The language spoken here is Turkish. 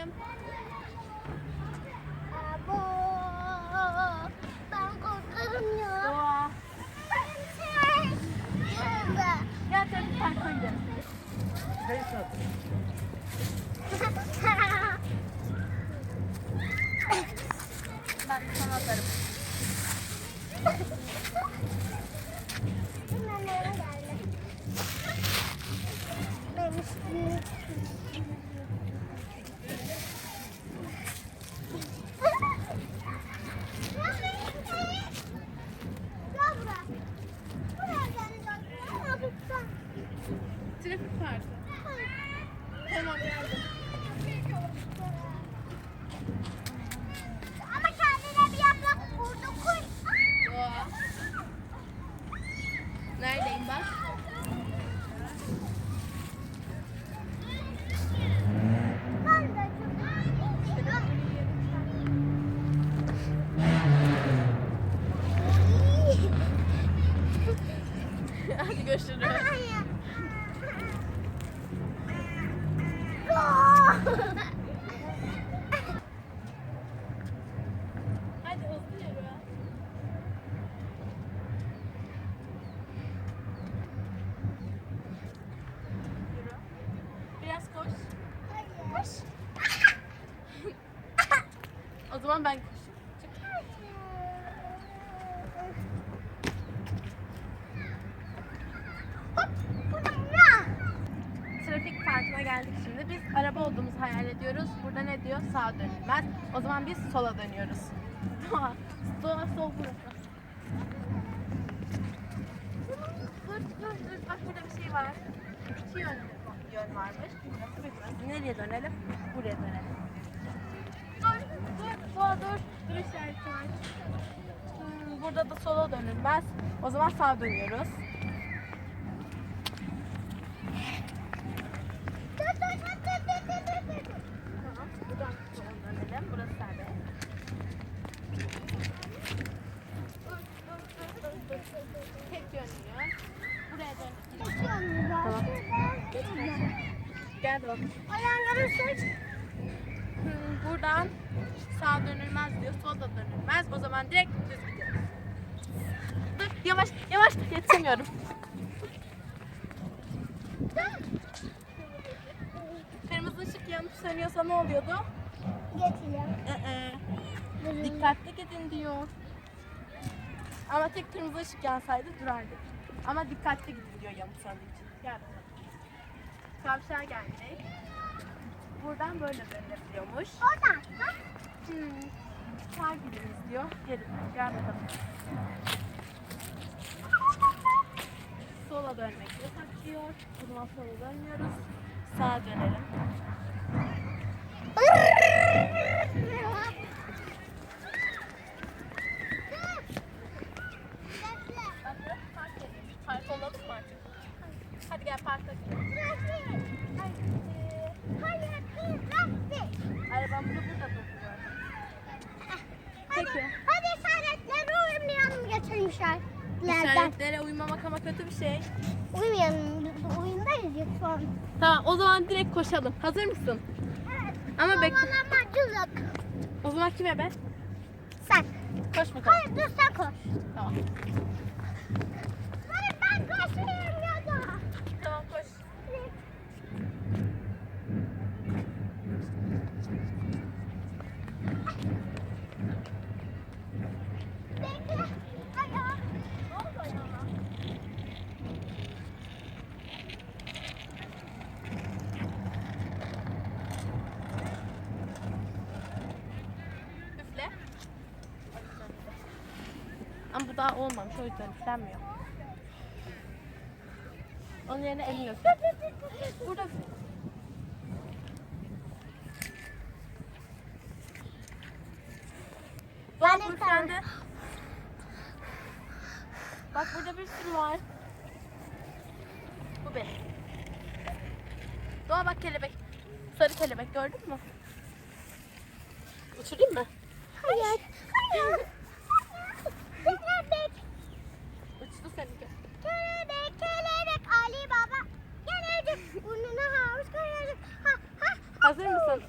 anneciğim. Ben korkarım ya. Doğa. Gel trafik parkına gidelim. Ben de sana atarım. Benim üstüme. Trafik parkı. Tamam geldim. Ama kendine bir yaprak burada koy. Doğa. Neredeyim bak? Ben de çok. Hadi görüşürüz. Hayır. Hadi hızlı yürü. Yürü. Biraz koş. Koş. O zaman ben koşayım. Çık. Trafik parkına geldik şimdi. Biz araba olduğumuzu hayal ediyoruz. Burada ne diyor? Sağa dönülmez. O zaman biz sola dönüyoruz. Doğa sol burası. Dur. Bak burada bir şey var. İki yön varmış. Burası bir burası. Nereye dönelim? Buraya dönelim. Dur. Doğa dur. Dur işareti var. Burada da sola dönülmez. O zaman sağa dönüyoruz. Tamam. Buradan sola dönelim. Burası serbest. Tek yönlü. Buraya dön. Tamam. Gel bak. Ayağları seç. Buradan sağa dönülmez diyor. Sola da dönülmez. O zaman direkt düz gidiyoruz. Dur yavaş yetişemiyorum. Kırmızı ışık yanıp sönüyorsa ne oluyordu? Geçelim. Dikkatli gidin diyor. Ama tek kırmızı ışık yansaydı durardık. Ama dikkatli gidin diyor yanıp söndüğü için. Gel bakalım. Kavşağa geldik. Buradan böyle dönülebiliyormuş. Oradan. Ha? Sağ gidiniz diyor. Gelin. Gel bakalım. Sola dönmek yasak diyor. O zaman sola dönmüyoruz. Sağa dönelim. Park olalım mı artık? Hadi gel parka gidelim. Arabam burada duruyor. Peki. Hadi işaretlere uymayalım geçirmişler. İşaretlere uymamak ama kötü bir şey. Uymayalım. Oyundayız ya şu an. Tamam o zaman direkt koşalım. Hazır mısın? Evet. Ama bekle. Kovalamacılık. O zaman kime ben? Sen. Koş bakalım. Hayır dur sen koş. Tamam. Hayır ben koşuyorum ya da. Tamam koş. Bekle. Ayağa. Ne oldu ayağına? Üfle. Ama bu daha olmamış o yüzden üflenmiyor. Onun yerine elini üfle. Burada üfle. Bak bu üflendi. Bak burada bir sürü var. Bu benim. Doğa bak kelebek. Sarı kelebek gördün mü? Uçurayım mı? Hayır. Hayır. Kelebek. Uçtu seninki. Kelebek. Kelebek. Ali Baba. Gelecek. Burnuna havuz koyacak. Ha ha. Hazır mısın?